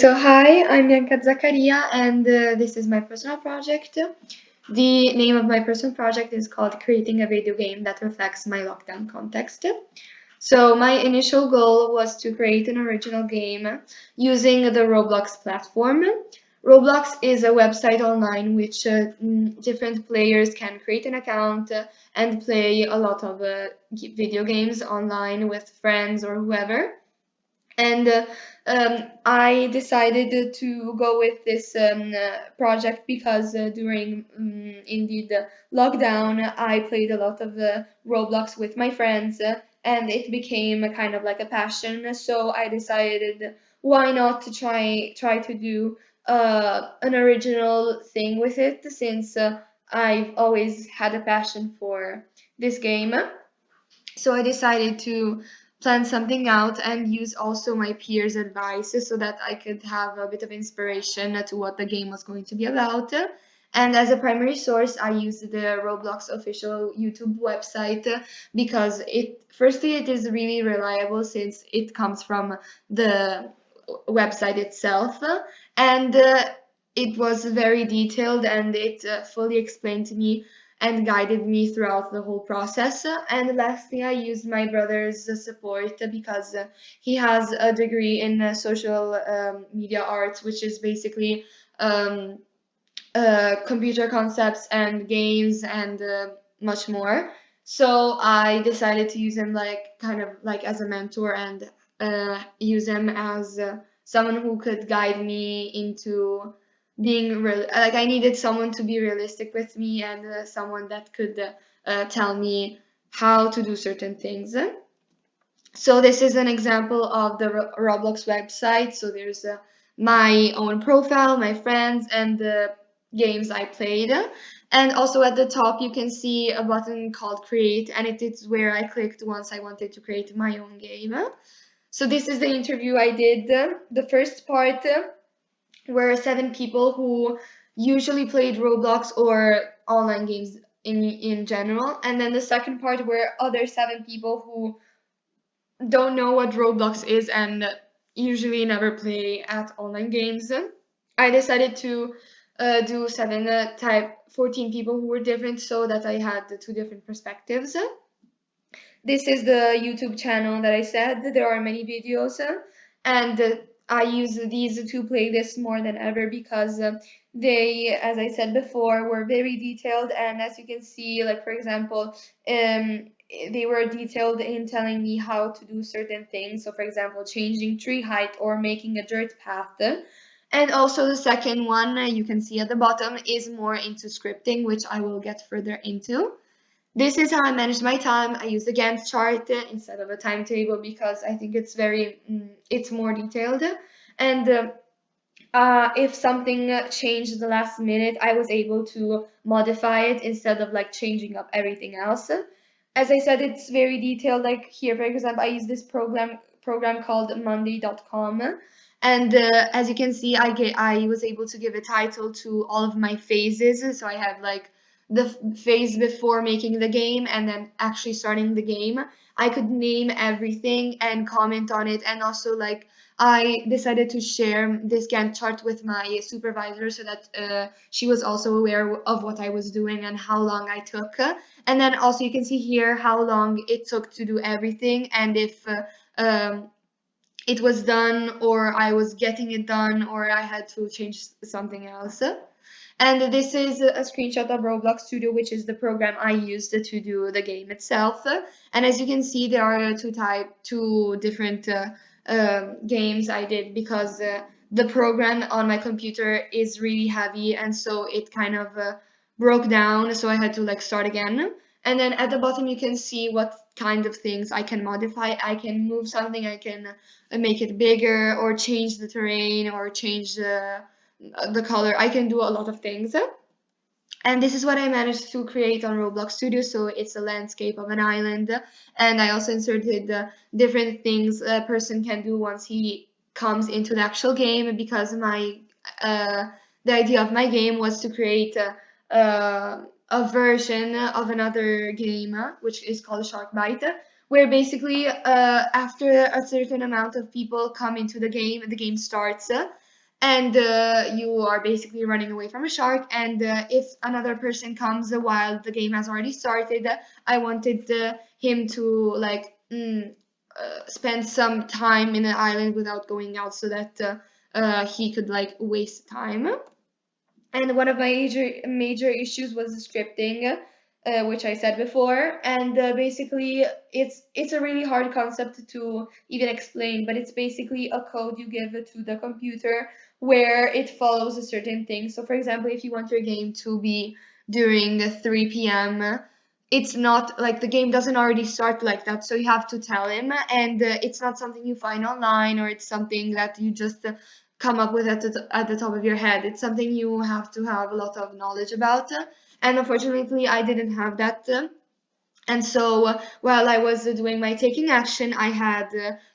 So hi, I'm Zaccaria, and this is my personal project. The name of my personal project is called Creating a Video Game That Reflects My Lockdown Context. So my initial goal was to create an original game using the Roblox platform. Roblox is a website online which different players can create an account and play a lot of video games online with friends or whoever. And I decided to go with this project because during indeed the lockdown, I played a lot of Roblox with my friends, and it became a kind of like a passion. So I decided, why not to try to do an original thing with it, since I've always had a passion for this game. So I decided to plan something out and use also my peers' advice so that I could have a bit of inspiration to what the game was going to be about. And as a primary source, I used the Roblox official YouTube website because firstly, it is really reliable since it comes from the website itself, and it was very detailed and it fully explained to me and guided me throughout the whole process. And lastly, I used my brother's support because he has a degree in social media arts, which is basically um, computer concepts and games and much more. So I decided to use him like kind of like as a mentor and use him as someone who could guide me into being real. Like I needed someone to be realistic with me and someone that could tell me how to do certain things. So this is an example of the Roblox website. So there's my own profile, my friends, and the games I played. And also at the top you can see a button called Create, and it is where I clicked once I wanted to create my own game. So this is the interview I did. The first part were 7 people who usually played Roblox or online games in general, and then the second part were other 7 people who don't know what Roblox is and usually never play at online games. I decided to do 14 people who were different so that I had the 2 different perspectives. This is the YouTube channel that I said. There are many videos, and I use these 2 playlists more than ever because they, as I said before, were very detailed. And as you can see, like for example, they were detailed in telling me how to do certain things. So, for example, changing tree height or making a dirt path. And also the second one you can see at the bottom is more into scripting, which I will get further into. This is how I manage my time. I use the Gantt chart instead of a timetable because I think it's more detailed. And if something changed the last minute, I was able to modify it instead of like changing up everything else. As I said, it's very detailed. Like here, for example, I use this program called Monday.com. And as you can see, I was able to give a title to all of my phases. So I had like the phase before making the game and then actually starting the game. I could name everything and comment on it, and also like I decided to share this Gantt chart with my supervisor so that she was also aware of what I was doing and how long I took. And then also you can see here how long it took to do everything and if it was done or I was getting it done or I had to change something else. And this is a screenshot of Roblox Studio, which is the program I used to do the game itself. And as you can see, there are two different games I did because the program on my computer is really heavy, and so it kind of broke down. So I had to like start again. And then at the bottom, you can see what kind of things I can modify. I can move something, I can make it bigger, or change the terrain, or change the color. I can do a lot of things. And this is what I managed to create on Roblox Studio. So it's a landscape of an island. And I also inserted different things a person can do once he comes into the actual game, because the idea of my game was to create a version of another game, which is called Shark Bite, where basically after a certain amount of people come into the game starts. and you are basically running away from a shark. And if another person comes while the game has already started, I wanted him to like spend some time in an island without going out, so that he could like waste time. And one of my major issues was the scripting, which I said before. And basically, it's a really hard concept to even explain, but it's basically a code you give to the computer where it follows a certain thing. So, for example, if you want your game to be during 3 p.m., it's not like the game doesn't already start like that, so you have to tell him. And it's not something you find online, or it's something that you just come up with at the top of your head. It's something you have to have a lot of knowledge about. And unfortunately, I didn't have that. And so while I was doing my taking action, I had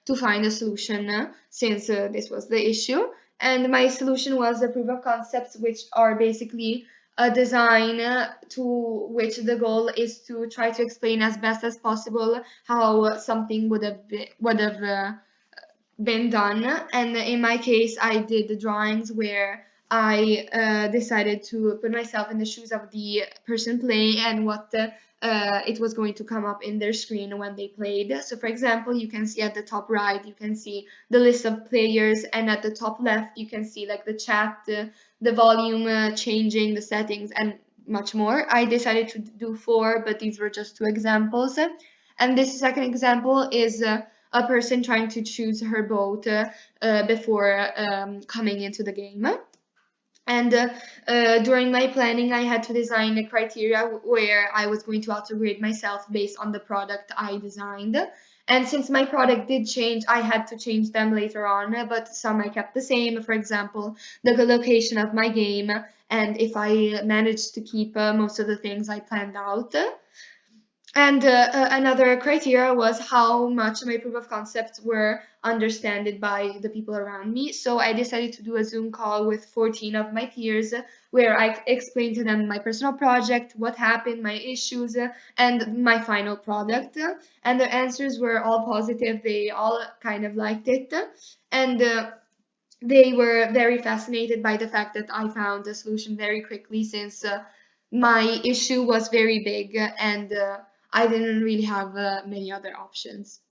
to find a solution, since this was the issue. And my solution was a proof of concepts, which are basically a design to which the goal is to try to explain as best as possible how something would have been done. And in my case, I did the drawings where I decided to put myself in the shoes of the person playing, and what it was going to come up in their screen when they played. So, for example, you can see at the top right, you can see the list of players, and at the top left, you can see like the chat, the volume changing, the settings, and much more. I decided to do four, but these were just two examples. And this second example is a person trying to choose her boat before coming into the game. And during my planning, I had to design a criteria where I was going to auto-grade myself based on the product I designed. And since my product did change, I had to change them later on, but some I kept the same. For example, the location of my game, and if I managed to keep most of the things I planned out. And another criteria was how much my proof of concepts were understood by the people around me. So I decided to do a Zoom call with 14 of my peers, where I explained to them my personal project, what happened, my issues, and my final product. And the answers were all positive. They all kind of liked it. And they were very fascinated by the fact that I found a solution very quickly, since my issue was very big, and I didn't really have many other options.